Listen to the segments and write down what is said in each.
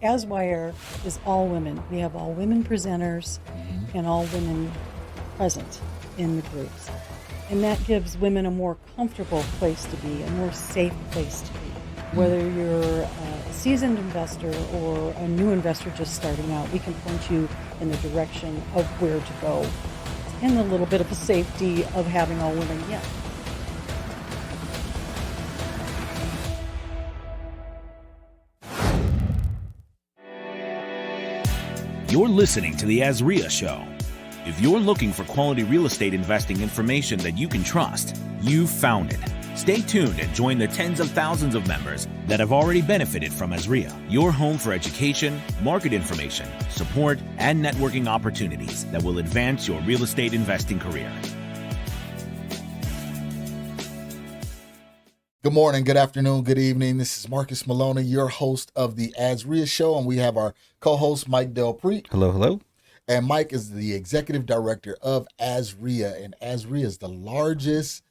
AZWIRE is all women. We have all women presenters and all women present in the groups. And that gives women a more comfortable place to be, a more safe place to be. Whether you're a seasoned investor or a new investor just starting out, we can point you in the direction of where to go. And a little bit of a safety of having all women, yeah. You're listening to the AZREIA Show. If you're looking for quality real estate investing information that you can trust, you've found it. Stay tuned and join the tens of thousands of members that have already benefited from AZREIA, your home for education, market information, support, and networking opportunities that will advance your real estate investing career. Good morning, good afternoon, good evening. This is Marcus Maloney, your host of the AZREIA Show, and we have our co-host, Mike Prete. Hello, hello. And Mike is the executive director of AZREIA, and AZREIA is the largest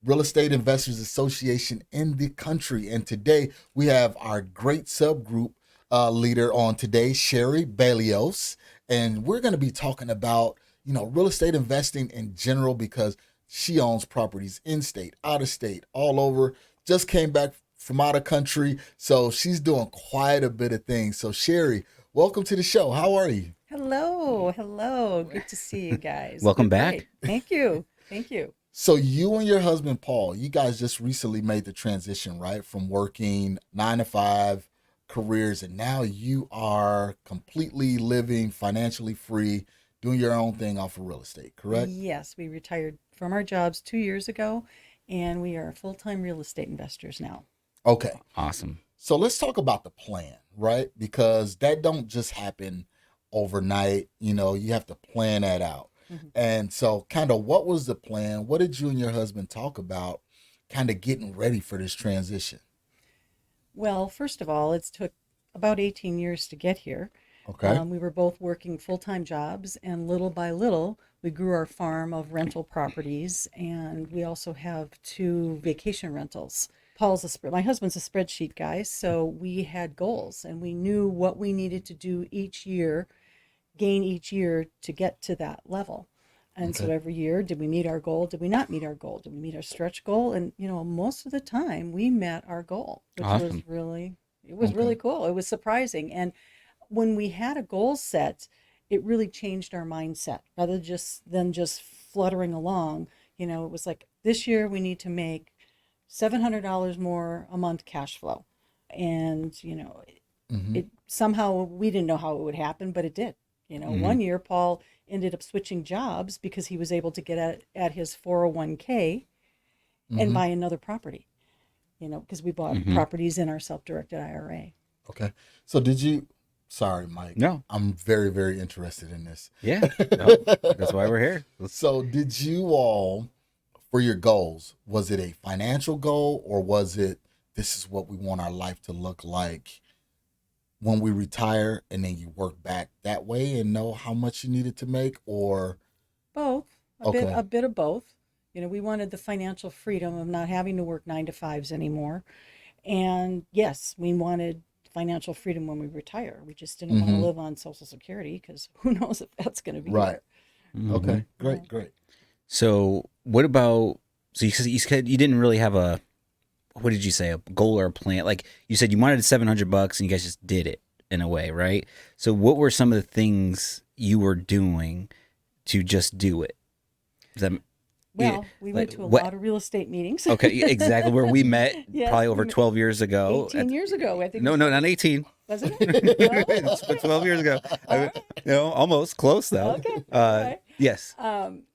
real estate investors association in the country. And today we have our great subgroup leader on today, Sherri Balyoz, and we're going to be talking about, real estate investing in general because she owns properties in state, out of state, all over. Just came back from out of country, so she's doing quite a bit of things. So Sherri, welcome to the show. How are you? Hello. Good to see you guys. Welcome Good, back. great. Thank you. So you and your husband, Paul, you guys just recently made the transition, right? From working 9-to-5 careers, and now you are completely living financially free, doing your own thing off of real estate, correct? Yes, we retired from our jobs 2 years ago, and we are full-time real estate investors now. Okay. Awesome. So let's talk about the plan, right? Because that don't just happen overnight. You have to plan that out. Mm-hmm. And so kind of what was the plan? What did you and your husband talk about kind of getting ready for this transition? Well, first of all, it took about 18 years to get here. Okay. We were both working full-time jobs, and little by little, we grew our farm of rental properties, and we also have 2 vacation rentals. My husband's a spreadsheet guy, so we had goals, and we knew what we needed to do gain each year to get to that level. And Okay. so every year, did we meet our goal? Did we not meet our goal? Did we meet our stretch goal? And, most of the time we met our goal, which Awesome. was really cool. It was surprising. And when we had a goal set, it really changed our mindset rather than just fluttering along. It was like, this year we need to make $700 more a month cash flow. And, it somehow, we didn't know how it would happen, but it did. One year Paul ended up switching jobs because he was able to get at his 401k and buy another property, because we bought properties in our self-directed IRA. Okay. So sorry, Mike. No. I'm very, very interested in this. Yeah. No, that's why we're here. So did you all, for your goals, was it a financial goal or was it, this is what we want our life to look like when we retire, and then you work back that way and know how much you needed to make, or? Both. Okay. A bit of both. We wanted the financial freedom of not having to work 9-to-5s anymore. And yes, we wanted financial freedom when we retire. We just didn't want to live on Social Security because who knows if that's going to be Right. there. Okay. Great. So what about, you said you didn't really have what did you say, a goal or a plan? Like you said you wanted $700 and you guys just did it in a way, right? So what were some of the things you were doing to just do it? We went to a lot of real estate meetings. Okay, exactly. Where we met Yes, probably over 12 years ago. 18 years ago, I think. No, not 18. Wasn't it? It's been 12 years ago. Almost close though. Okay. All right. Yes.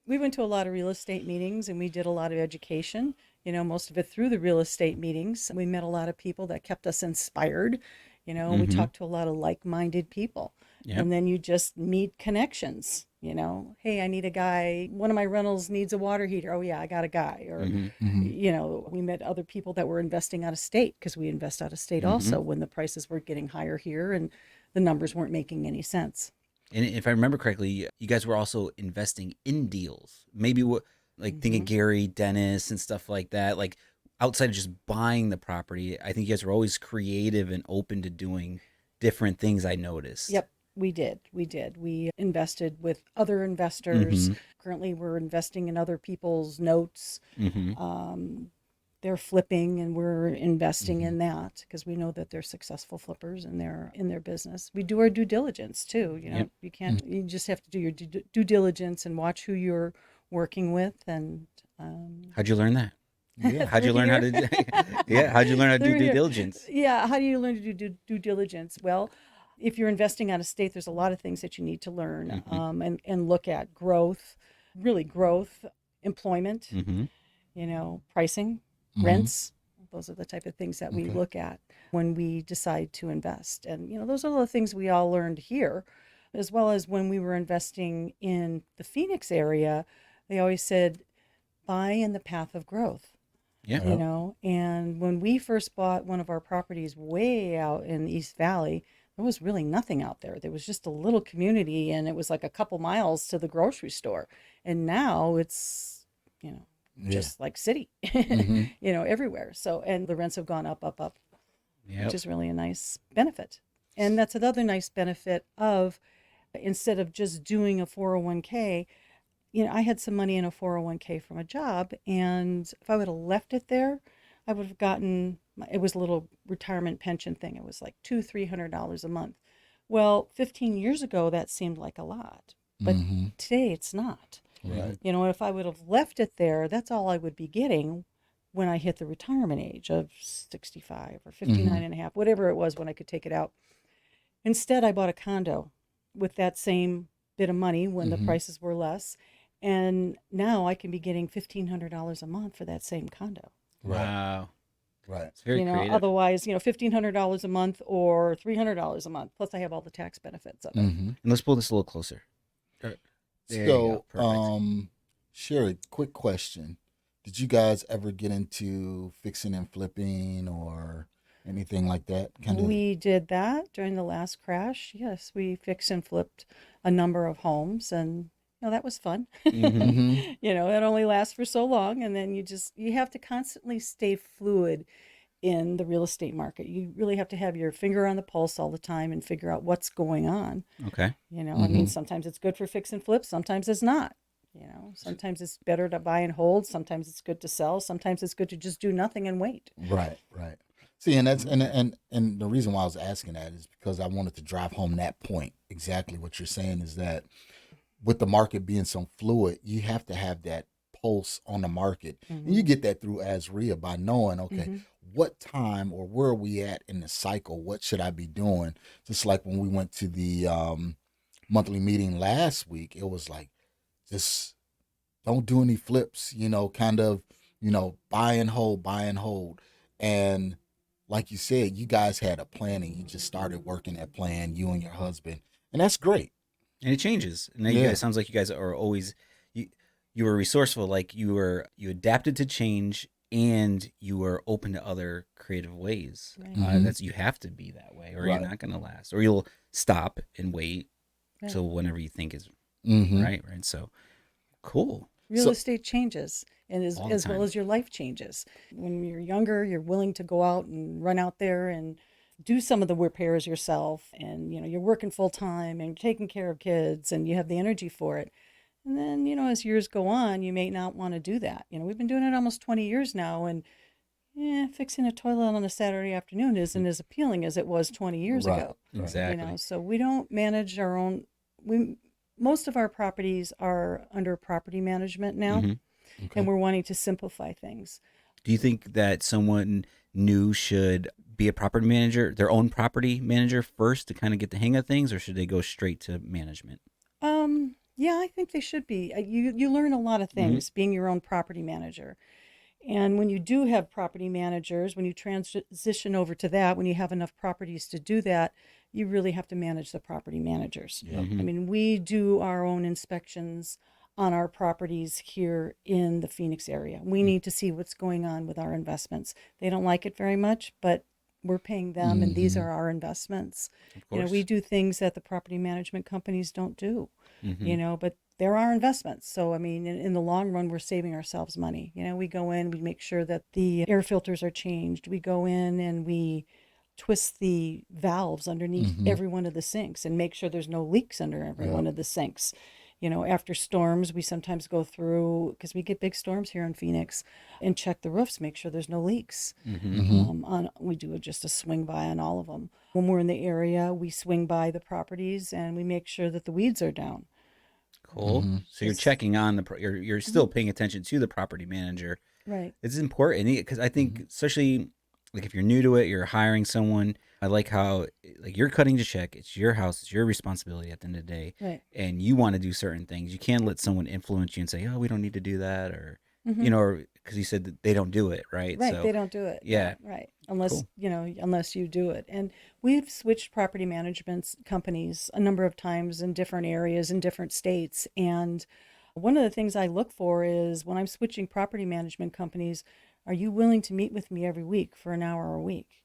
We went to a lot of real estate meetings and we did a lot of education, most of it through the real estate meetings. We met a lot of people that kept us inspired. We talked to a lot of like-minded people. Yep. And then you just meet connections, hey, I need a guy. One of my rentals needs a water heater. Oh yeah, I got a guy. Or, we met other people that were investing out of state because we invest out of state also when the prices were getting higher here and the numbers weren't making any sense. And if I remember correctly, you guys were also investing in deals. Maybe thinking Gary, Dennis, and stuff like that. Like outside of just buying the property, I think you guys were always creative and open to doing different things I noticed. Yep, we did. We did. We invested with other investors. Currently, we're investing in other people's notes. They're flipping, and we're investing in that because we know that they're successful flippers and they're in their business. We do our due diligence too. You know, Yep. you can't. You just have to do your due diligence and watch who you're working with. And How'd you learn that? Yeah. How'd you learn how to do, how'd you learn how to do Through due here. diligence? Yeah, how do you learn to do due diligence? Well, if you're investing out of state, there's a lot of things that you need to learn and look at growth, really growth, employment, you know, pricing, rents. Those are the type of things that we look at when we decide to invest. And, you know, those are the things we all learned here, as well as when we were investing in the Phoenix area. They always said, buy in the path of growth. Yeah. You know, and when we first bought one of our properties way out in the East Valley, there was really nothing out there. There was just a little community, and it was like a couple miles to the grocery store. And now it's, you know, just like city, you know, everywhere. So, and the rents have gone up, Yep. which is really a nice benefit. And that's another nice benefit of, instead of just doing a 401k, you know, I had some money in a 401k from a job, and if I would have left it there, I would have gotten, it was a little retirement pension thing. It was like $200-300 a month. Well, 15 years ago, that seemed like a lot, but today it's not. Right. You know, if I would have left it there, that's all I would be getting when I hit the retirement age of 65 or 59 and a half, whatever it was when I could take it out. Instead, I bought a condo with that same bit of money when the prices were less. And now I can be getting $1,500 a month for that same condo. Wow. Right. It's very You know, creative. otherwise, you know, $1,500 a month or $300 a month. Plus, I have all the tax benefits of it. And let's pull this a little closer. There you So, go. Perfect. Sherri, quick question. Did you guys ever get into fixing and flipping or anything like that? We did that during the last crash. Yes, we fixed and flipped a number of homes, and you know, that was fun. You know, it only lasts for so long, and then you have to constantly stay fluid in the real estate market. You really have to have your finger on the pulse all the time and figure out what's going on. Okay. You know, I mean, sometimes it's good for fix and flip, sometimes it's not. You know, sometimes it's better to buy and hold, sometimes it's good to sell, sometimes it's good to just do nothing and wait. Right, right. See, and that's and the reason why I was asking that is because I wanted to drive home that point. Exactly what you're saying is that with the market being so fluid, you have to have that pulse on the market. And you get that through AZREIA by knowing, okay, what time or where are we at in the cycle? What should I be doing? Just like when we went to the monthly meeting last week, it was like, just don't do any flips, you know, kind of, you know, buy and hold. And like you said, you guys had a plan and you just started working that plan, you and your husband. And that's great. And it changes. And then you guys, sounds like you guys are always, you were resourceful. Like you adapted to change and you were open to other creative ways. Right. That's, you have to be that way or you're not going to last, or you'll stop and wait till whenever you think is right. So cool. Real estate changes, and as All the well time. as your life changes. When you're younger, you're willing to go out and run out there and do some of the repairs yourself, and you know, you're working full time and taking care of kids and you have the energy for it. And then, you know, as years go on, you may not want to do that. You know, we've been doing it almost 20 years now, and fixing a toilet on a Saturday afternoon isn't as appealing as it was 20 years ago. Exactly. You know, so we don't manage our own. Most of our properties are under property management now, and we're wanting to simplify things. Do you think that someone new should be a property manager, their own property manager first to kind of get the hang of things, or should they go straight to management? Yeah, I think they should be. You learn a lot of things being your own property manager. And when you do have property managers, when you transition over to that, when you have enough properties to do that, you really have to manage the property managers. I mean, we do our own inspections on our properties here in the Phoenix area. We need to see what's going on with our investments. They don't like it very much, but we're paying them, and these are our investments. You know, we do things that the property management companies don't do, you know, but they're our investments. So, I mean, in the long run, we're saving ourselves money. You know, we go in, we make sure that the air filters are changed. We go in and we twist the valves underneath every one of the sinks and make sure there's no leaks under every one of the sinks. You know, after storms, we sometimes go through, because we get big storms here in Phoenix, and check the roofs, make sure there's no leaks. We do just a swing by on all of them. When we're in the area, we swing by the properties and we make sure that the weeds are down. Cool. So you're checking on you're still paying attention to the property manager. Right. It's important because I think, especially like if you're new to it, you're hiring someone. I like how like you're cutting the check. It's your house. It's your responsibility at the end of the day. Right. And you want to do certain things. You can't let someone influence you and say, "Oh, we don't need to do that," or you know, because you said that they don't do it, right? Right. So, They don't do it. Yeah. Right. Unless, Cool. you know, unless you do it. And we've switched property management companies a number of times in different areas, in different states. And one of the things I look for is when I'm switching property management companies, are you willing to meet with me every week for an hour a week?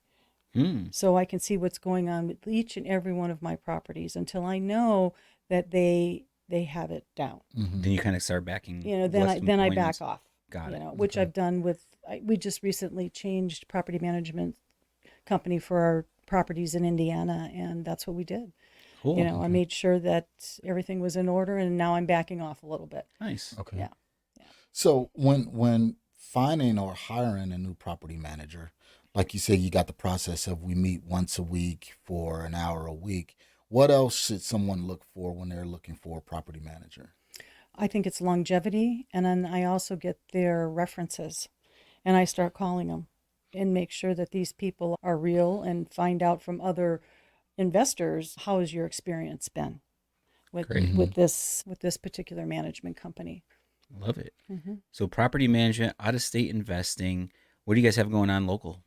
So I can see what's going on with each and every one of my properties until I know that they have it down. Then you kind of start backing. You know, then I back off. Got it. You know, which I've done with. We just recently changed property management company for our properties in Indiana, and that's what we did. Cool. You know, I made sure that everything was in order, and now I'm backing off a little bit. Nice. Okay. Yeah. So when finding or hiring a new property manager, like you said, you got the process of we meet once a week for an hour a week. What else should someone look for when they're looking for a property manager? I think it's longevity, and then I also get their references, and I start calling them and make sure that these people are real and find out from other investors, how has your experience been with this particular management company. Love it. So property management, out-of-state investing. What do you guys have going on local?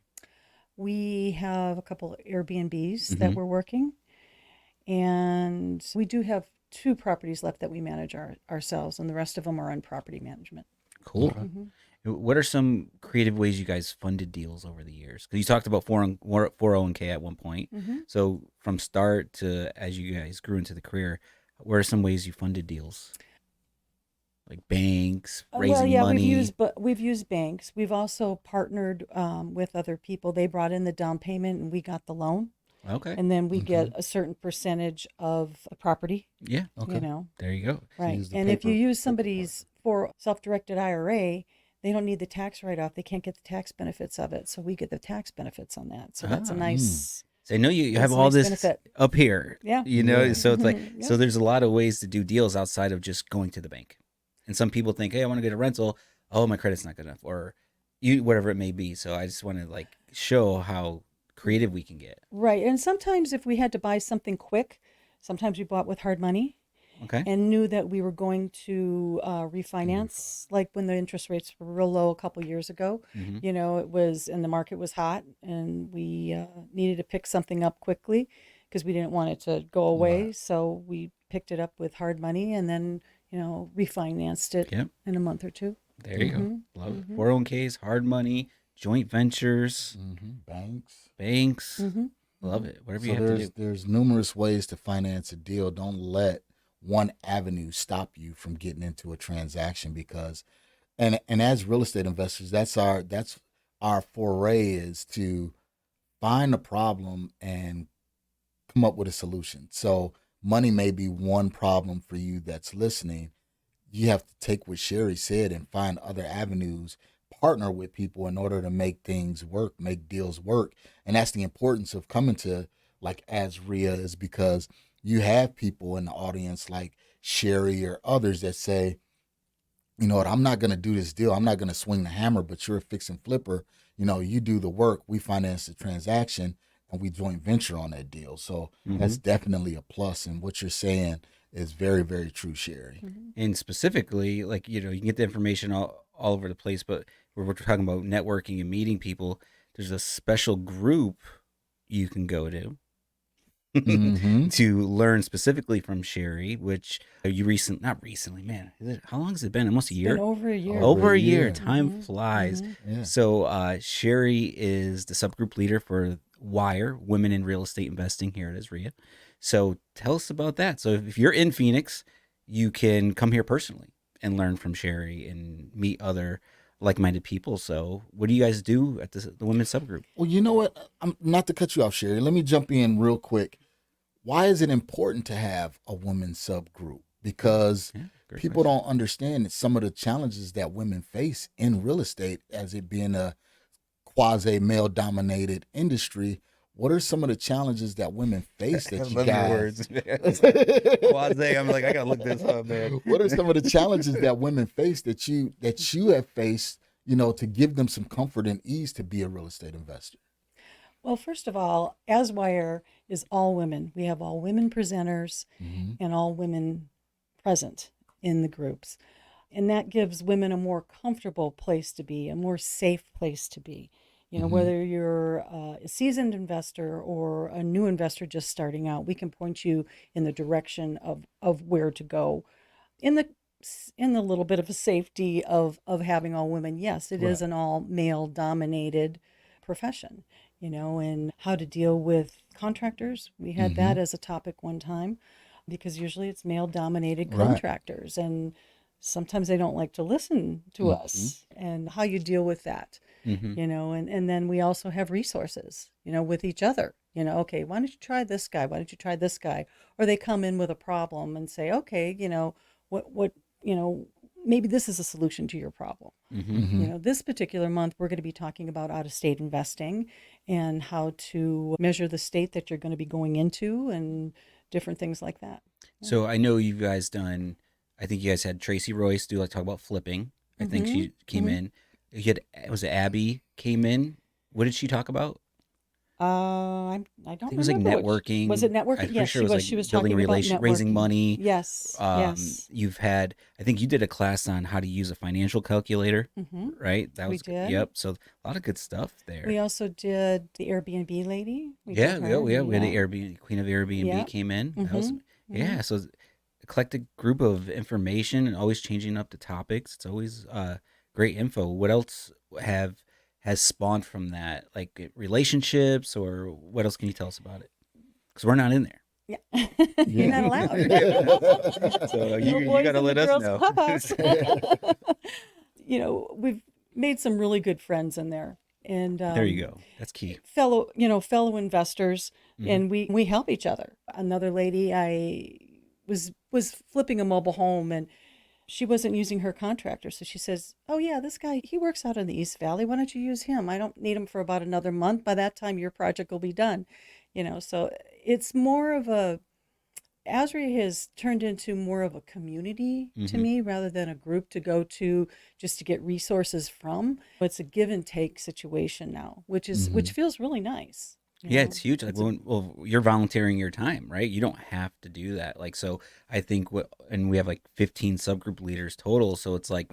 We have a couple of Airbnbs that we're working, and we do have 2 properties left that we manage ourselves, and the rest of them are on property management. Cool. What are some creative ways you guys funded deals over the years? Because you talked about 401k at one point. So from start to as you guys grew into the career, what are some ways you funded deals? Like banks, raising money? We've used banks. We've also partnered with other people. They brought in the down payment, and we got the loan. Okay. And then we get a certain percentage of a property. Yeah. Okay. You know, There you go. right? use the And if you paper- use somebody's for self-directed IRA, they don't need the tax write-off. They can't get the tax benefits of it, so we get the tax benefits on that. So that's a nice. So I know you That's have a all nice this benefit. up here. Yeah. You know, Yeah. so it's like, Yeah. so there's a lot of ways to do deals outside of just going to the bank. And some people think, hey, I want to get a rental. Oh, my credit's not good enough, or whatever it may be. So I just want to like show how creative we can get. Right. And sometimes if we had to buy something quick, sometimes we bought with hard money. Okay. And knew that we were going to refinance, like when the interest rates were real low a couple years ago. You know, it was, and the market was hot, and we needed to pick something up quickly because we didn't want it to go away. So we picked it up with hard money, and then, you know, refinanced it Yep. in a month or two. There you go. Love it. 401ks, hard money, joint ventures, banks. Love it. Whatever you So have to do. there's numerous ways to finance a deal. Don't let one avenue stop you from getting into a transaction, because and as real estate investors, that's our foray, is to find a problem and come up with a solution. So money may be one problem for you that's listening. You have to take what Sherri said and find other avenues, partner with people in order to make things work, make deals work. And that's the importance of coming to like AZREIA, is because you have people in the audience like Sherri or others that say, you know what, I'm not going to do this deal. I'm not going to swing the hammer, but you're a fix and flipper. You know, you do the work, we finance the transaction, and we joint venture on that deal. So that's definitely a plus. And what you're saying is very, very true, Sherri. And specifically, like, you know, you can get the information all over the place, but we're talking about networking and meeting people. There's a special group you can go to to learn specifically from Sherri, which not recently, man. How long has it been? Almost a year? Been over a year. Over a year. year. Time flies. Yeah. So Sherri is the subgroup leader for WIRE, Women in Real Estate Investing, here at AZREIA. So tell us about that. So if you're in Phoenix, you can come here personally and learn from Sherri and meet other like-minded people. So what do you guys do at the women's subgroup? Well, you know what? I'm not to cut you off, Sherri. Let me jump in real quick. Why is it important to have a women's subgroup? Because people don't understand some of the challenges that women face in real estate, as it being a quasi male dominated industry. What are some of the challenges that women face that you guys? Quasi, I'm like, I gotta look this up, man. What are some of the challenges that women face that you have faced, to give them some comfort and ease to be a real estate investor? Well, first of all, AZWIRE is all women. We have all women presenters and all women present in the groups. And that gives women a more comfortable place to be, a more safe place to be. Whether you're a seasoned investor or a new investor just starting out, we can point you in the direction of where to go. In the little bit of a safety of having all women, yes, it is an all male dominated profession, and how to deal with contractors. We had that as a topic one time, because usually it's male dominated contractors, and sometimes they don't like to listen to us, and how you deal with that. And then we also have resources, with each other, okay, why don't you try this guy? Why don't you try this guy? Or they come in with a problem and say, okay, what, maybe this is a solution to your problem. This particular month, we're going to be talking about out-of-state investing and how to measure the state that you're going to be going into and different things like that. So I know you guys I think you guys had Tracy Royce talk about flipping. I think she came in. You had, was it Abby came in? What did she talk about? I don't think it was like remember networking. Was it networking? I'm Yes, sure it was she was building talking about relation, networking. raising money. Yes, yes. You've had, I think you did a class on how to use a financial calculator, right? That We was did. Yep. So a lot of good stuff there. We also did the Airbnb lady. We had the Airbnb Queen of Airbnb came in. That was, so eclectic group of information and always changing up the topics. It's always great info. What else has spawned from that, like relationships, or what else can you tell us about it? Because we're not in there. Yeah, you're not allowed. So you got to let us know. We've made some really good friends in there, and there you go. That's key. Fellow investors, and we help each other. Another lady, I was flipping a mobile home, and she wasn't using her contractor. So she says, oh yeah, this guy, he works out in the East Valley. Why don't you use him? I don't need him for about another month. By that time, your project will be done. So it's more of AZREIA has turned into more of a community to me, rather than a group to go to just to get resources from. It's a give and take situation now, which feels really nice. Yeah, it's huge. Like you're volunteering your time, right? You don't have to do that. Like, so I think and we have like 15 subgroup leaders total. So it's like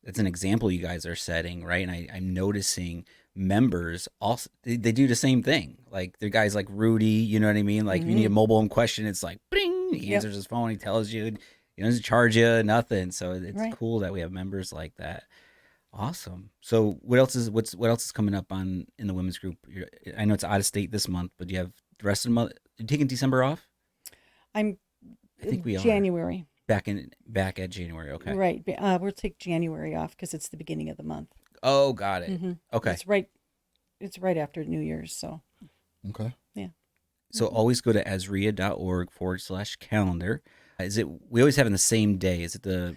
that's an example you guys are setting, right? And I'm noticing members also, they do the same thing. Like they're guys like Rudy, you know what I mean? Like if you need a mobile home question, it's like, bing, he answers his phone. He tells you, he doesn't charge you nothing. So it's cool that we have members like that. Awesome. So what else is coming up in the women's group? I know it's out of state this month, but do you have the rest of the month? Are you taking December off? I think we January. Back at January. Okay. Right. We'll take January off because it's the beginning of the month. Oh, got it. Okay. It's right after New Year's. So. Okay. Yeah. So always go to AZREIA.org/calendar. We always have it on the same day. Is it the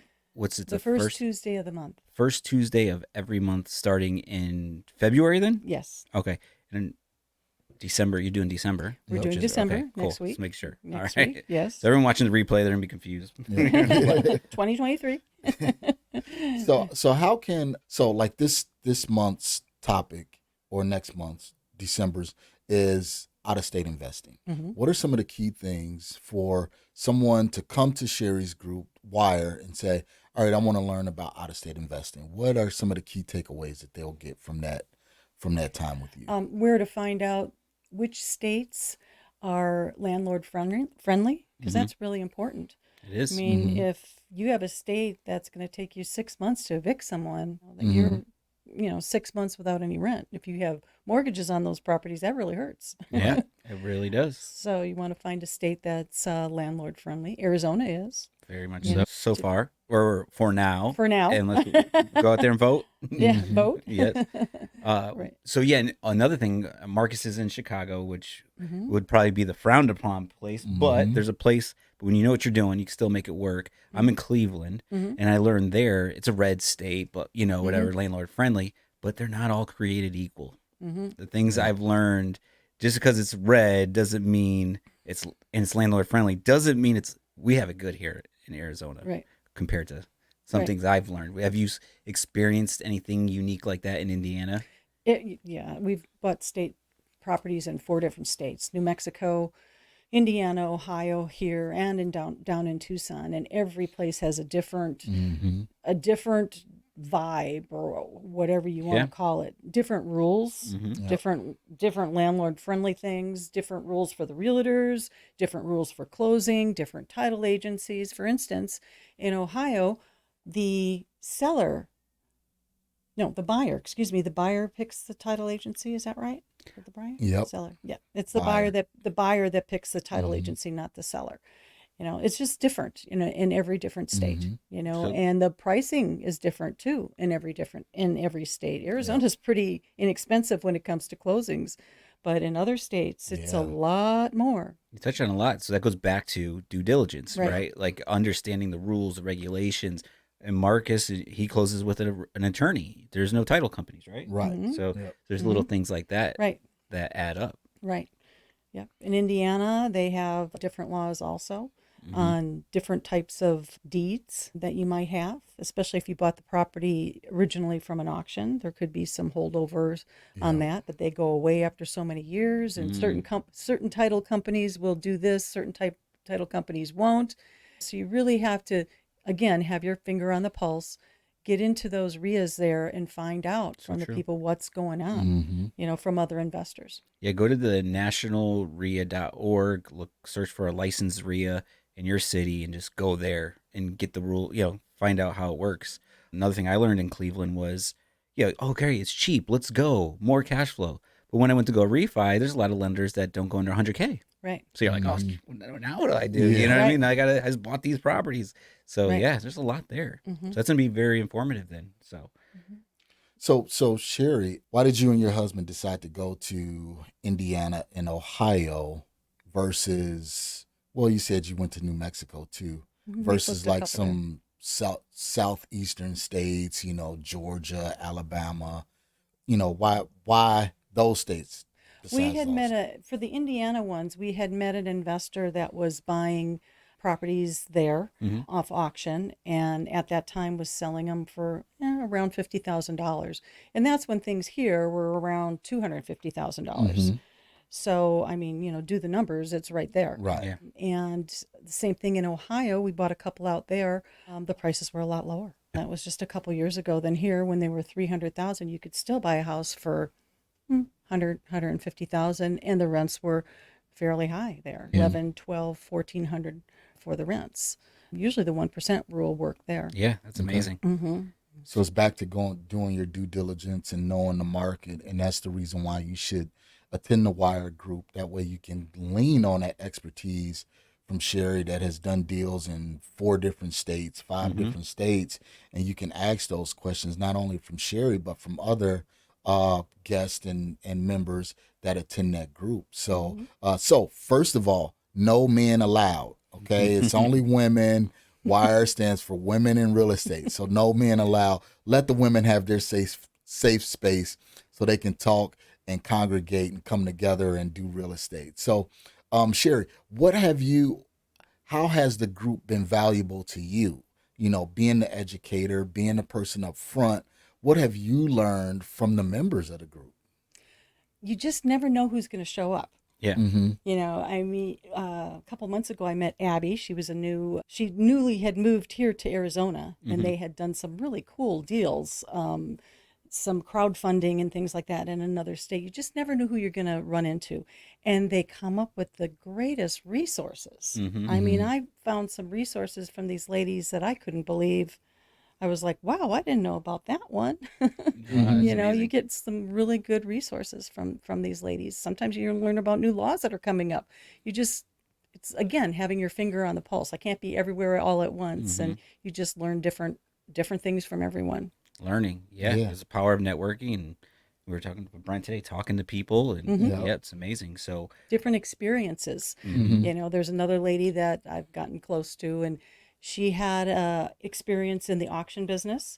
first Tuesday of the month? First Tuesday of every month, starting in February. Then. Yes. Okay. And December. You're doing December. We're doing December Cool. next week. Let's make sure. Next all right. week. Yes. So everyone watching the replay, they're gonna be confused. 2023. So how can like this month's topic or next month's December's is out-of-state investing. What are some of the key things for someone to come to Sherri's group, WIRE, and say, all right, I want to learn about out-of-state investing? What are some of the key takeaways that they'll get from that time with you? Where to find out which states are landlord friendly, because that's really important. It is. I mean, if you have a state that's going to take you 6 months to evict someone, then you're 6 months without any rent. If you have mortgages on those properties, that really hurts. Yeah, it really does. So you want to find a state that's landlord friendly. Arizona is. Very much Yeah. so far. or for now. For now. And let's go out there and vote. Yeah, vote. Yes. Right. So yeah, and another thing, Marcus is in Chicago, which Mm-hmm. would probably be the frowned upon place, but there's a place, but when you know what you're doing, you can still make it work. I'm in Cleveland, Mm-hmm. and I learned there, it's a red state, but whatever, landlord friendly, but they're not all created equal. Mm-hmm. The things I've learned, just because it's red doesn't mean it's landlord friendly, doesn't mean we have it good here in Arizona, Right. compared to some Right. things I've learned. Have you experienced anything unique like that in Indiana? Yeah, we've bought state properties in 4 different states: New Mexico, Indiana, Ohio, here, and down in Tucson. And every place has a different vibe, or whatever you want Yeah. to call it. Different rules, different landlord friendly things, different rules for the realtors, different rules for closing, different title agencies. For instance, in Ohio, the seller no, the buyer, excuse me, the buyer picks the title agency. Is that right? Or the buyer? Yep. Seller. Yeah. It's the Buyer. buyer that picks the title agency, not the seller. It's just different, in every different state, So- and the pricing is different too in every state. Arizona's pretty inexpensive when it comes to closings, but in other states it's a Yeah. lot more. You touch on a lot. So that goes back to due diligence, Right. right? Like understanding the rules, the regulations. And Marcus, he closes with an attorney. There's no title companies, right? Right. So Yep. there's little things like that Right. that add up. Right. Yep. In Indiana, they have different laws also on different types of deeds that you might have, especially if you bought the property originally from an auction. There could be some holdovers on that, but they go away after so many years, and certain title companies will do this, certain title companies won't. So you really have to, again, have your finger on the pulse, get into those RIAs there and find out from the true. people what's going on, from other investors. Yeah, go to the nationalria.org, search for a licensed RIA in your city, and just go there and get the rule, find out how it works. Another thing I learned in Cleveland was, okay, it's cheap, let's go, more cash flow. But when I went to go refi, there's a lot of lenders that don't go under 100K. Right. So you're like, oh, now what do I do? Yeah. You know what I Right. mean? I just bought these properties. So Right. yeah, there's a lot there. So that's gonna be very informative then. So So Sherri, why did you and your husband decide to go to Indiana and Ohio versus, well, you said you went to New Mexico too, We versus flipped a like couple there. some southeastern states, Georgia, Alabama, why those states? We besides had those? for the Indiana ones, we had met an investor that was buying properties there off auction, and at that time was selling them for around $50,000. And that's when things here were around $250,000. So, I mean, do the numbers, it's right there. Right. yeah. And the same thing in Ohio, we bought a couple out there. The prices were a lot lower. That was just a couple years ago. Than here, when they were 300,000, you could still buy a house for 150,000, and the rents were fairly high there, 11, 12, 1,400 for the rents. Usually the 1% rule worked there. Yeah, that's amazing. So it's back to doing your due diligence and knowing the market, and that's the reason why you should attend the WIRE group. That way you can lean on that expertise from Sherri that has done deals in 4 different states, 5 different states, and you can ask those questions not only from Sherri but from other guests and members that attend that group. So so first of all, no men allowed. Okay, it's only women. WIRE stands for Women in Real Estate. So no men allowed. Let the women have their safe space so they can talk and congregate and come together and do real estate. So Sherri, how has the group been valuable to you? Being the educator, being the person up front, what have you learned from the members of the group? You just never know who's going to show up. Yeah. I mean, a couple months ago, I met Abby. She newly had moved here to Arizona, and they had done some really cool deals, some crowdfunding and things like that in another state. You just never know who you're going to run into. And they come up with the greatest resources. I mean, I found some resources from these ladies that I couldn't believe. I was like, wow, I didn't know about that one. You get some really good resources from these ladies. Sometimes you learn about new laws that are coming up. It's it's, again, having your finger on the pulse. I can't be everywhere all at once. And you just learn different things from everyone. Learning. Yeah. There's the power of networking. And we were talking with Brian today, talking to people, and yeah, it's amazing. So different experiences. You know, there's another lady that I've gotten close to, and she had experience in the auction business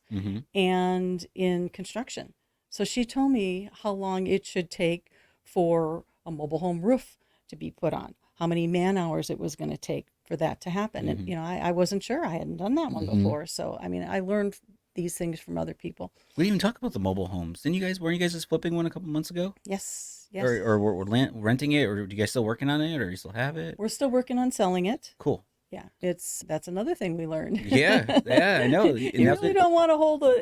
and in construction. So she told me how long it should take for a mobile home roof to be put on, how many man hours it was going to take for that to happen. And, you know, I wasn't sure. I hadn't done that one before. So, I mean, I learned these things from other people. We didn't even talk about the mobile homes. Weren't you guys just flipping one a couple months ago? Yes. Or were renting it, or are you guys still working on it, or you still have it? We're still working on selling it. Cool. Yeah, that's another thing we learned. Yeah, I know. You really don't want to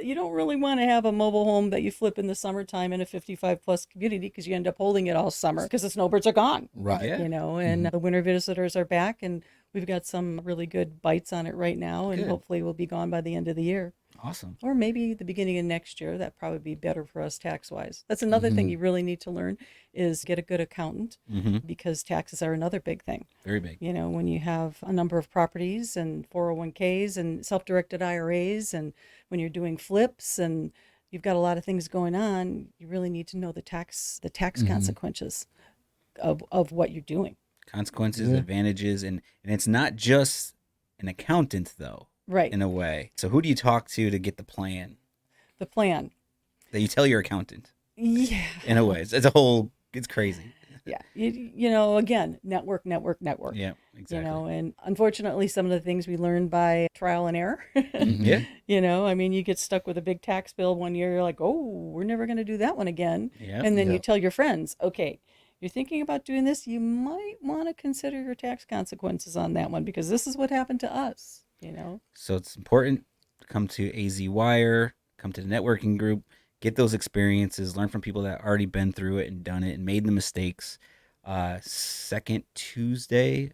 you don't really want to have a mobile home that you flip in the summertime in a 55+ community, because you end up holding it all summer because the snowbirds are gone. Right. Yeah. You know, and the winter visitors are back, and we've got some really good bites on it right now, and hopefully we'll be gone by the end of the year. Awesome. Or maybe the beginning of next year. That'd probably be better for us tax-wise. That's another thing you really need to learn, is get a good accountant, because taxes are another big thing. Very big. You know, when you have a number of properties and 401ks and self-directed IRAs, and when you're doing flips and you've got a lot of things going on, you really need to know the tax consequences of what you're doing. Consequences, advantages, and it's not just an accountant, though. Right. In a way. So who do you talk to get the plan? The plan. That you tell your accountant. Yeah. In a way. It's crazy. Yeah. You know, again, network. Yeah, exactly. You know, and unfortunately, some of the things we learned by trial and error. Yeah. You know, I mean, you get stuck with a big tax bill one year, you're like, oh, we're never going to do that one again. Yeah. And then you tell your friends, okay, you're thinking about doing this, you might want to consider your tax consequences on that one, because this is what happened to us. You know, so it's important to come to AZWIRE, come to the networking group, get those experiences, learn from people that already been through it and done it and made the mistakes. First Tuesday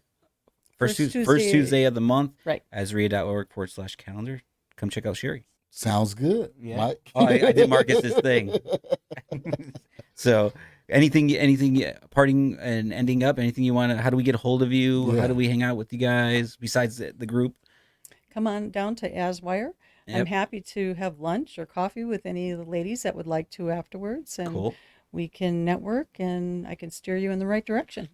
of the month, right? AZREIA.org/calendar. Come check out Sherri. Sounds good, Mike. Oh, I did Marcus this thing. So anything parting and ending up, anything you want to, how do we get a hold of you? How do we hang out with you guys besides the group? Come on down to AZWIRE. Yep. I'm happy to have lunch or coffee with any of the ladies that would like to afterwards. And we can network, and I can steer you in the right direction.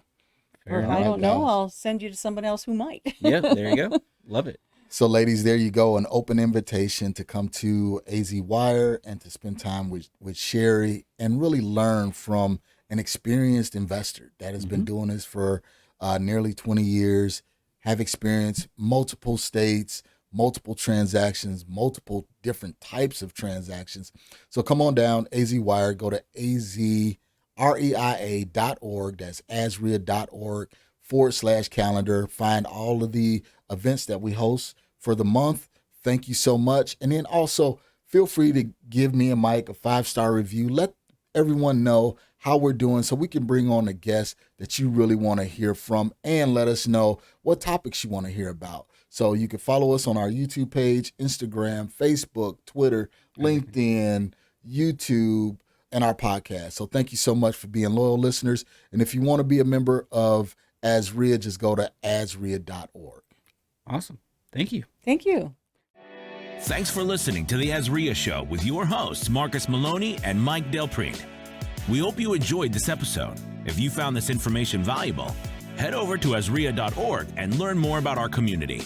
Or if I don't know, I'll send you to someone else who might. Yeah, there you go. Love it. So, ladies, there you go. An open invitation to come to AZWIRE and to spend time with Sherri and really learn from an experienced investor that has been doing this for nearly 20 years, have experienced multiple states, multiple transactions, multiple different types of transactions. So come on down, AZWIRE, go to AZREIA.org. That's AZREIA.org/calendar. Find all of the events that we host for the month. Thank you so much. And then also feel free to give me and Mike a 5-star review. Let everyone know how we're doing so we can bring on a guest that you really want to hear from, and let us know what topics you want to hear about. So you can follow us on our YouTube page, Instagram, Facebook, Twitter, LinkedIn, YouTube, and our podcast. So thank you so much for being loyal listeners. And if you want to be a member of AZREIA, just go to AZREIA.org. Awesome. Thank you. Thank you. Thanks for listening to the AZREIA Show with your hosts, Marcus Maloney and Mike Prete. We hope you enjoyed this episode. If you found this information valuable, head over to AZREIA.org and learn more about our community.